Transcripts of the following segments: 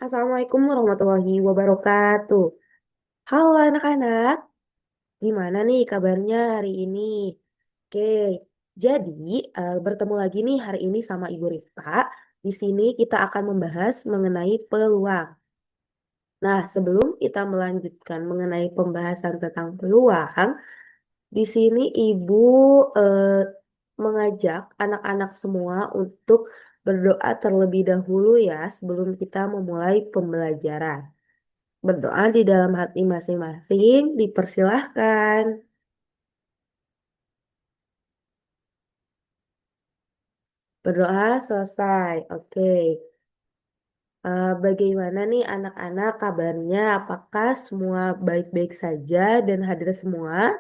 Assalamualaikum warahmatullahi wabarakatuh. Halo anak-anak, gimana nih kabarnya hari ini? Oke, jadi bertemu lagi nih hari ini sama Ibu Rifka. Di sini kita akan membahas mengenai peluang. Nah, sebelum kita melanjutkan mengenai pembahasan tentang peluang, di sini Ibu eh, mengajak anak-anak semua untuk berdoa terlebih dahulu ya sebelum kita memulai pembelajaran. Berdoa di dalam hati masing-masing, dipersilahkan. Berdoa selesai. Oke. Bagaimana nih anak-anak kabarnya? Apakah semua baik-baik saja dan hadir semua?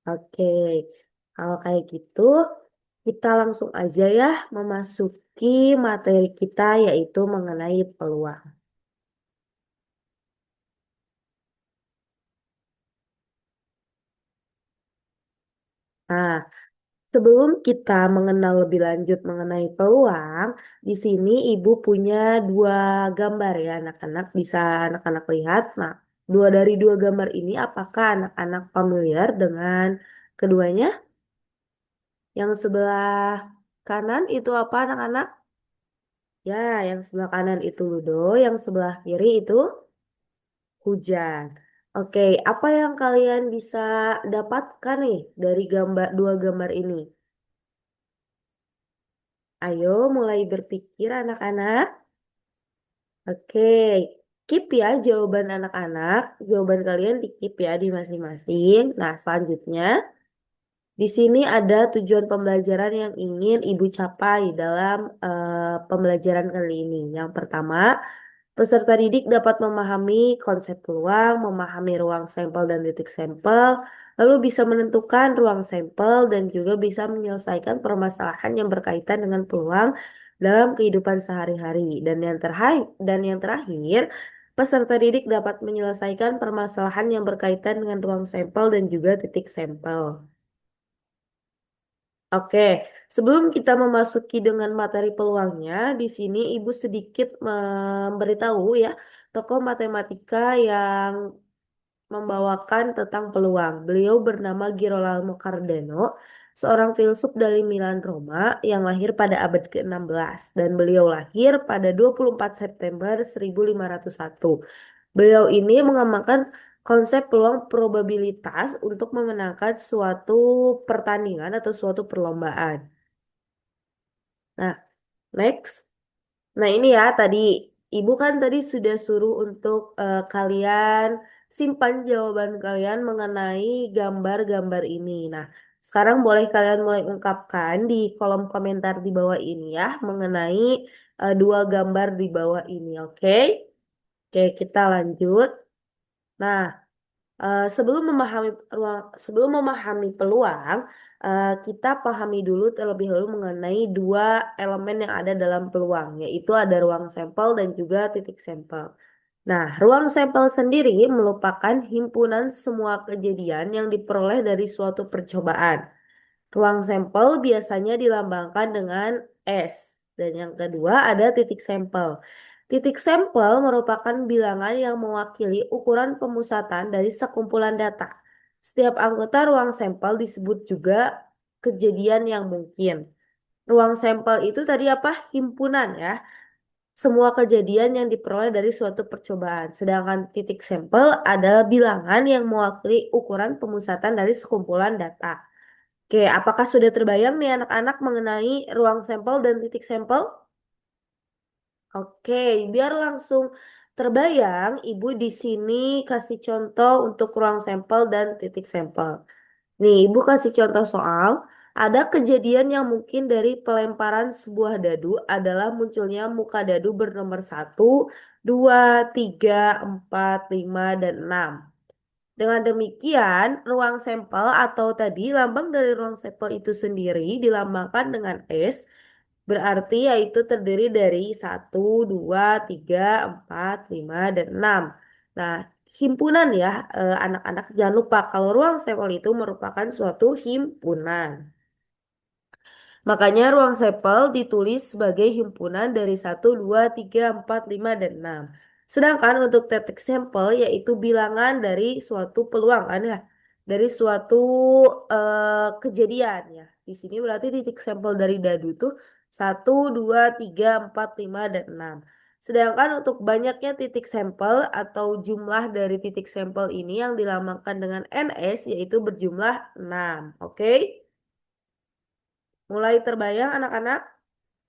Oke. Kalau kayak gitu, kita langsung aja ya memasuki materi kita yaitu mengenai peluang. Nah, sebelum kita mengenal lebih lanjut mengenai peluang, di sini Ibu punya dua gambar ya anak-anak. Bisa anak-anak lihat. Nah, dua gambar ini apakah anak-anak familiar dengan keduanya? Yang sebelah kanan itu apa anak-anak? Ya, yang sebelah kanan itu Ludo, yang sebelah kiri itu hujan. Oke, apa yang kalian bisa dapatkan nih dari dua gambar ini? Ayo mulai berpikir anak-anak. Oke, keep ya jawaban anak-anak. Jawaban kalian di keep ya di masing-masing. Nah, selanjutnya di sini ada tujuan pembelajaran yang ingin Ibu capai dalam pembelajaran kali ini. Yang pertama, peserta didik dapat memahami konsep peluang, memahami ruang sampel dan titik sampel, lalu bisa menentukan ruang sampel dan juga bisa menyelesaikan permasalahan yang berkaitan dengan peluang dalam kehidupan sehari-hari. Dan yang terakhir, peserta didik dapat menyelesaikan permasalahan yang berkaitan dengan ruang sampel dan juga titik sampel. Oke, sebelum kita memasuki dengan materi peluangnya, di sini Ibu sedikit memberitahu ya tokoh matematika yang membawakan tentang peluang. Beliau bernama Girolamo Cardano, seorang filsuf dari Milan, Roma yang lahir pada abad ke-16 dan beliau lahir pada 24 September 1501. Beliau ini mengamalkan konsep peluang probabilitas untuk memenangkan suatu pertandingan atau suatu perlombaan. Nah, next. Nah, ini ya tadi Ibu kan tadi sudah suruh untuk kalian simpan jawaban kalian mengenai gambar-gambar ini. Nah, sekarang boleh kalian mulai ungkapkan di kolom komentar di bawah ini ya mengenai dua gambar di bawah ini, oke? Oke, kita lanjut. Nah, sebelum memahami peluang, kita pahami dulu terlebih dahulu mengenai dua elemen yang ada dalam peluang, yaitu ada ruang sampel dan juga titik sampel. Nah, ruang sampel sendiri merupakan himpunan semua kejadian yang diperoleh dari suatu percobaan. Ruang sampel biasanya dilambangkan dengan S. Dan yang kedua ada titik sampel. Titik sampel merupakan bilangan yang mewakili ukuran pemusatan dari sekumpulan data. Setiap anggota ruang sampel disebut juga kejadian yang mungkin. Ruang sampel itu tadi apa? Himpunan ya. Semua kejadian yang diperoleh dari suatu percobaan. Sedangkan titik sampel adalah bilangan yang mewakili ukuran pemusatan dari sekumpulan data. Oke, apakah sudah terbayang nih anak-anak mengenai ruang sampel dan titik sampel? Oke, biar langsung terbayang, Ibu di sini kasih contoh untuk ruang sampel dan titik sampel. Nih, Ibu kasih contoh soal, ada kejadian yang mungkin dari pelemparan sebuah dadu adalah munculnya muka dadu bernomor 1, 2, 3, 4, 5, dan 6. Dengan demikian, ruang sampel atau tadi lambang dari ruang sampel itu sendiri dilambangkan dengan S, berarti yaitu terdiri dari 1, 2, 3, 4, 5, dan 6. Nah, himpunan ya anak-anak jangan lupa kalau ruang sampel itu merupakan suatu himpunan. Makanya ruang sampel ditulis sebagai himpunan dari 1, 2, 3, 4, 5, dan 6. Sedangkan untuk titik sampel yaitu bilangan dari suatu peluang kan ya. Dari suatu kejadian ya. Di sini berarti titik sampel dari dadu tuh 1, 2, 3, 4, 5, dan 6. Sedangkan untuk banyaknya titik sampel atau jumlah dari titik sampel ini yang dilambangkan dengan NS yaitu berjumlah 6. Oke? Mulai terbayang anak-anak?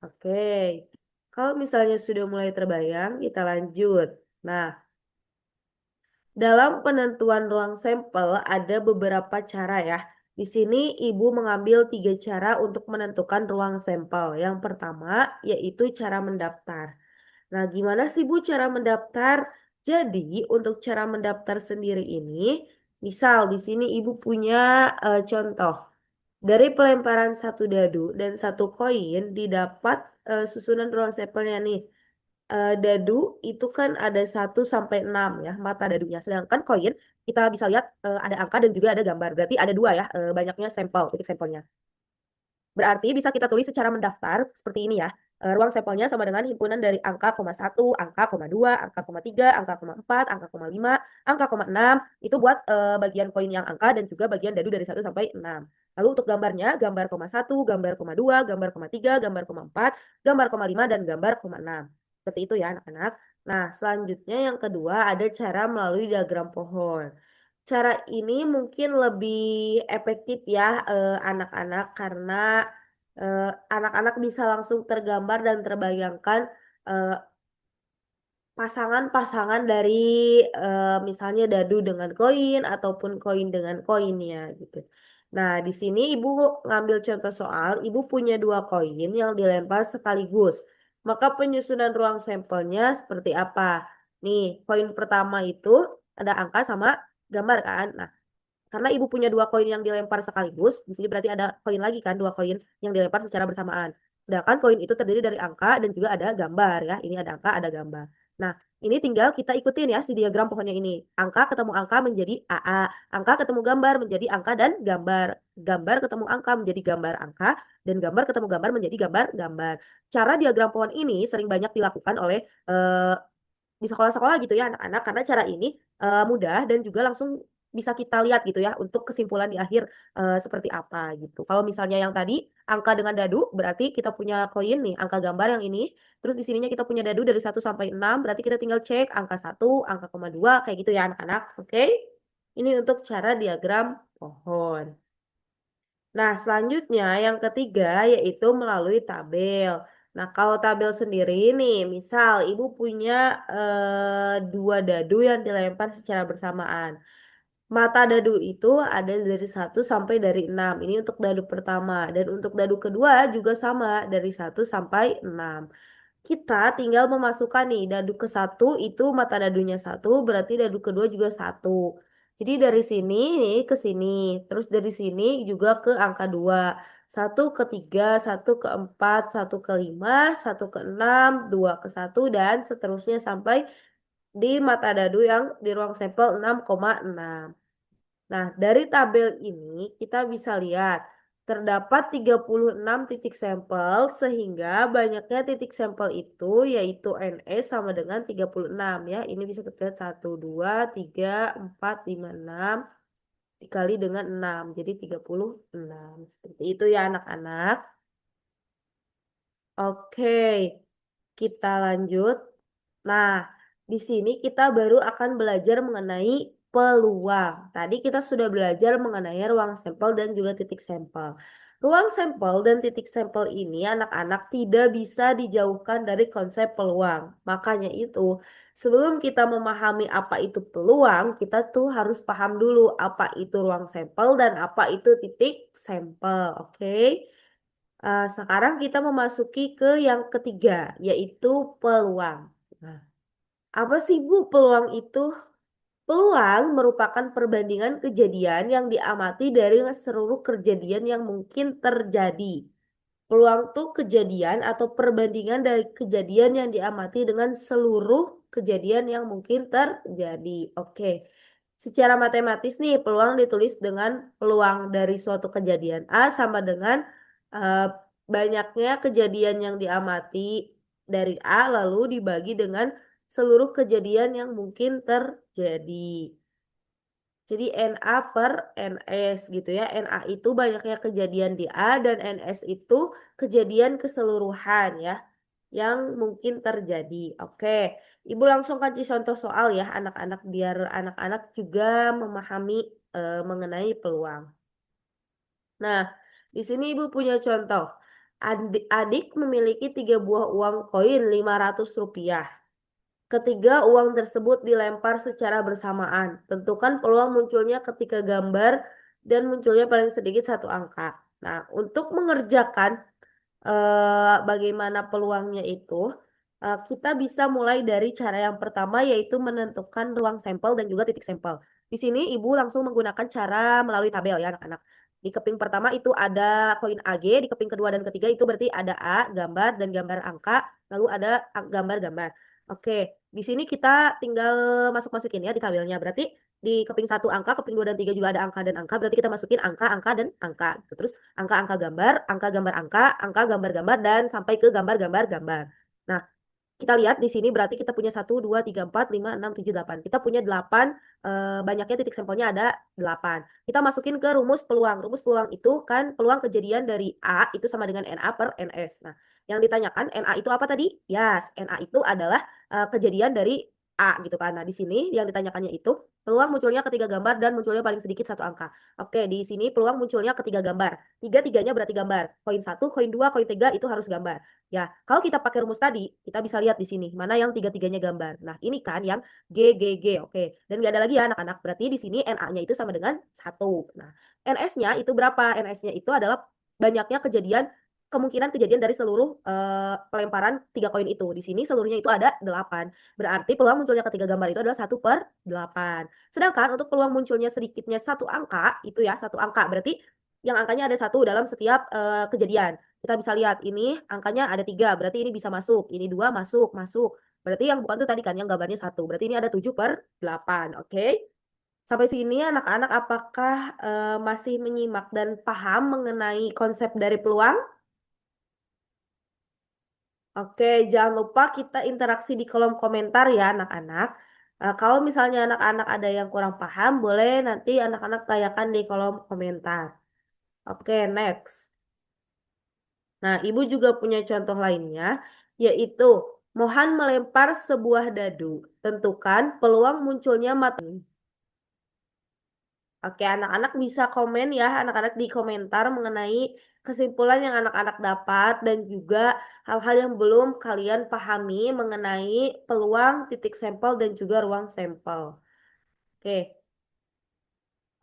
Oke. Kalau misalnya sudah mulai terbayang, kita lanjut. Nah, dalam penentuan ruang sampel ada beberapa cara ya. Di sini ibu mengambil 3 cara untuk menentukan ruang sampel. Yang pertama yaitu cara mendaftar. Nah, gimana sih Bu cara mendaftar? Jadi, untuk cara mendaftar sendiri ini, misal di sini ibu punya contoh. Dari pelemparan satu dadu dan satu koin didapat susunan ruang sampelnya nih. Dadu itu kan ada 1 sampai 6 ya mata dadunya. Sedangkan koin kita bisa lihat ada angka dan juga ada gambar. Berarti ada 2 ya banyaknya sampel, titik sampelnya. Berarti bisa kita tulis secara mendaftar seperti ini ya. Ruang sampelnya sama dengan himpunan dari angka koma 1, angka koma 2, angka koma 3, angka koma 4, angka koma 5, angka koma 6. Itu buat bagian koin yang angka dan juga bagian dadu dari 1 sampai 6. Lalu untuk gambarnya, gambar koma 1, gambar koma 2, gambar koma 3, gambar koma 4, gambar koma 5, dan gambar koma 6. Seperti itu ya anak-anak. Nah, selanjutnya yang kedua ada cara melalui diagram pohon. Cara ini mungkin lebih efektif ya anak-anak karena anak-anak bisa langsung tergambar dan terbayangkan eh, pasangan-pasangan dari misalnya dadu dengan koin ataupun koin dengan koinnya gitu. Nah, di sini ibu ngambil contoh soal, ibu punya 2 koin yang dilempar sekaligus. Maka penyusunan ruang sampelnya seperti apa? Nih, koin pertama itu ada angka sama gambar kan? Nah, karena ibu punya 2 koin yang dilempar sekaligus, di sini berarti ada koin lagi kan, 2 koin yang dilempar secara bersamaan. Sedangkan koin itu terdiri dari angka dan juga ada gambar ya. Ini ada angka, ada gambar. Nah, ini tinggal kita ikutin ya si diagram pohonnya ini. Angka ketemu angka menjadi AA, angka ketemu gambar menjadi angka dan gambar. Gambar ketemu angka menjadi gambar angka, dan gambar ketemu gambar menjadi gambar gambar. Cara diagram pohon ini sering banyak dilakukan oleh di sekolah-sekolah gitu ya anak-anak karena cara ini mudah dan juga langsung bisa kita lihat gitu ya untuk kesimpulan di akhir seperti apa gitu. Kalau misalnya yang tadi angka dengan dadu berarti kita punya koin nih angka gambar yang ini. Terus di sininya kita punya dadu dari 1 sampai 6 berarti kita tinggal cek angka 1, angka koma 2 kayak gitu ya anak-anak. Oke. Ini untuk cara diagram pohon. Nah, selanjutnya yang ketiga yaitu melalui tabel. Nah, kalau tabel sendiri nih, misal ibu punya 2 dadu yang dilempar secara bersamaan. Mata dadu itu ada dari 1 sampai 6. Ini untuk dadu pertama. Dan untuk dadu kedua juga sama dari 1 sampai 6. Kita tinggal memasukkan nih dadu ke 1 itu mata dadunya 1 berarti dadu kedua juga 1. Jadi dari sini nih ke sini. Terus dari sini juga ke angka 2. 1 ke 3, 1 ke 4, 1 ke 5, 1 ke 6, 2 ke 1 dan seterusnya sampai di mata dadu yang di ruang sampel 6,6. Nah, dari tabel ini kita bisa lihat terdapat 36 titik sampel sehingga banyaknya titik sampel itu yaitu NS sama dengan 36 ya. Ini bisa kita lihat 1, 2, 3, 4, 5, 6 dikali dengan 6. Jadi 36. Seperti itu ya anak-anak. Oke, kita lanjut. Nah, di sini kita baru akan belajar mengenai peluang. Tadi kita sudah belajar mengenai ruang sampel dan juga titik sampel. Ruang sampel dan titik sampel ini anak-anak tidak bisa dijauhkan dari konsep peluang. Makanya itu, sebelum kita memahami apa itu peluang, kita tuh harus paham dulu apa itu ruang sampel dan apa itu titik sampel. Oke? Sekarang kita memasuki ke yang ketiga, yaitu peluang. Nah, apa sih Bu peluang itu? Peluang merupakan perbandingan kejadian yang diamati dari seluruh kejadian yang mungkin terjadi. Peluang itu kejadian atau perbandingan dari kejadian yang diamati dengan seluruh kejadian yang mungkin terjadi. Oke. Secara matematis nih, peluang ditulis dengan peluang dari suatu kejadian A sama dengan banyaknya kejadian yang diamati dari A lalu dibagi dengan seluruh kejadian yang mungkin terjadi. Jadi NA per NS gitu ya. NA itu banyaknya kejadian di A dan NS itu kejadian keseluruhan ya yang mungkin terjadi. Oke, Ibu langsung kasih contoh soal ya anak-anak biar anak-anak juga memahami mengenai peluang. Nah, di sini Ibu punya contoh. Adik memiliki 3 buah uang koin Rp500. Ketiga uang tersebut dilempar secara bersamaan. Tentukan peluang munculnya ketika gambar dan munculnya paling sedikit satu angka. Nah, untuk mengerjakan bagaimana peluangnya itu, kita bisa mulai dari cara yang pertama yaitu menentukan ruang sampel dan juga titik sampel. Di sini Ibu langsung menggunakan cara melalui tabel ya anak-anak. Di keping pertama itu ada koin AG, di keping kedua dan ketiga itu berarti ada A, gambar dan gambar angka, lalu ada gambar-gambar. Oke, di sini kita tinggal masuk-masukin ya di tabelnya. Berarti di keping satu angka, keping 2 dan 3 juga ada angka dan angka, berarti kita masukin angka, angka, dan angka. Gitu. Terus angka-angka gambar, angka gambar angka gambar-gambar, dan sampai ke gambar-gambar gambar. Nah, kita lihat di sini berarti kita punya 1, 2, 3, 4, 5, 6, 7, 8. Kita punya 8, banyaknya titik sampelnya ada 8. Kita masukin ke rumus peluang. Rumus peluang itu kan peluang kejadian dari A itu sama dengan NA per NS. Nah, yang ditanyakan NA itu apa tadi? Yes, NA itu adalah kejadian dari A gitu kan. Nah, di sini yang ditanyakannya itu peluang munculnya ketiga gambar dan munculnya paling sedikit satu angka. Oke, di sini peluang munculnya ketiga gambar. Tiga-tiganya berarti gambar. Koin 1, koin 2, koin 3 itu harus gambar. Ya, kalau kita pakai rumus tadi, kita bisa lihat di sini mana yang tiga-tiganya gambar. Nah, ini kan yang G, G, G. Oke. Dan nggak ada lagi ya anak-anak. Berarti di sini NA-nya itu sama dengan 1. Nah, NS-nya itu berapa? NS-nya itu adalah banyaknya kemungkinan kejadian dari seluruh pelemparan 3 koin itu. Di sini seluruhnya itu ada 8. Berarti peluang munculnya ketiga gambar itu adalah 1/8. Sedangkan untuk peluang munculnya sedikitnya satu angka, itu ya, satu angka. Berarti yang angkanya ada 1 dalam setiap kejadian. Kita bisa lihat ini angkanya ada 3, berarti ini bisa masuk. Ini 2 masuk, masuk. Berarti yang bukan tuh tadi kan yang gambarnya 1. Berarti ini ada 7/8. Oke. Sampai sini anak-anak apakah masih menyimak dan paham mengenai konsep dari peluang? Oke, jangan lupa kita interaksi di kolom komentar ya anak-anak. Kalau misalnya anak-anak ada yang kurang paham, boleh nanti anak-anak tanyakan di kolom komentar. Oke, next. Nah, Ibu juga punya contoh lainnya, yaitu Mohan melempar sebuah dadu. Tentukan peluang munculnya mata. Oke, anak-anak bisa komen ya, anak-anak di komentar mengenai kesimpulan yang anak-anak dapat dan juga hal-hal yang belum kalian pahami mengenai peluang, titik sampel, dan juga ruang sampel. Oke.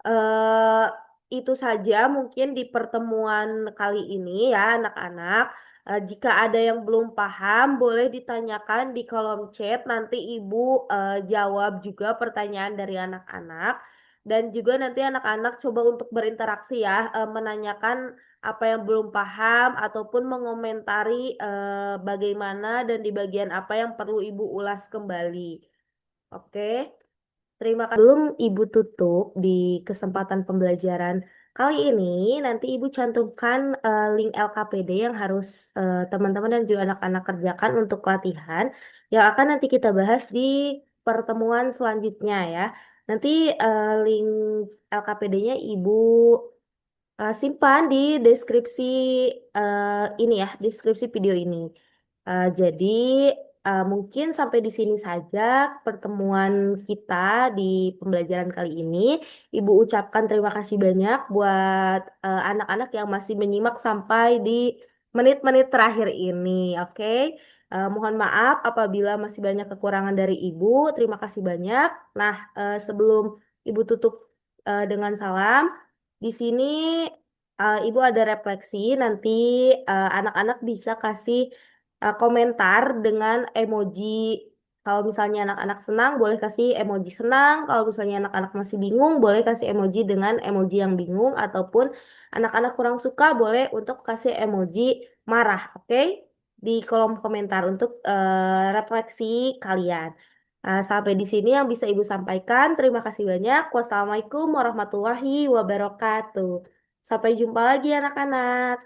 eh itu saja mungkin di pertemuan kali ini ya anak-anak. Jika ada yang belum paham, boleh ditanyakan di kolom chat. Nanti Ibu jawab juga pertanyaan dari anak-anak. Dan juga nanti anak-anak coba untuk berinteraksi ya, menanyakan apa yang belum paham ataupun mengomentari bagaimana dan di bagian apa yang perlu Ibu ulas kembali. Oke. Terima kasih. Sebelum Ibu tutup di kesempatan pembelajaran kali ini, nanti Ibu cantumkan link LKPD yang harus teman-teman dan juga anak-anak kerjakan untuk latihan yang akan nanti kita bahas di pertemuan selanjutnya ya. Nanti link LKPD-nya Ibu simpan di deskripsi ini ya, deskripsi video ini. Jadi mungkin sampai di sini saja pertemuan kita di pembelajaran kali ini. Ibu ucapkan terima kasih banyak buat anak-anak yang masih menyimak sampai di menit-menit terakhir ini. Oke. Mohon maaf apabila masih banyak kekurangan dari Ibu. Terima kasih banyak. Nah, sebelum Ibu tutup dengan salam, di sini Ibu ada refleksi. Nanti anak-anak bisa kasih komentar dengan emoji. Kalau misalnya anak-anak senang, boleh kasih emoji senang. Kalau misalnya anak-anak masih bingung, boleh kasih emoji dengan emoji yang bingung. Ataupun anak-anak kurang suka, boleh untuk kasih emoji marah. Oke? Di kolom komentar untuk refleksi kalian. Sampai di sini yang bisa Ibu sampaikan. Terima kasih banyak. Wassalamualaikum warahmatullahi wabarakatuh. Sampai jumpa lagi anak-anak.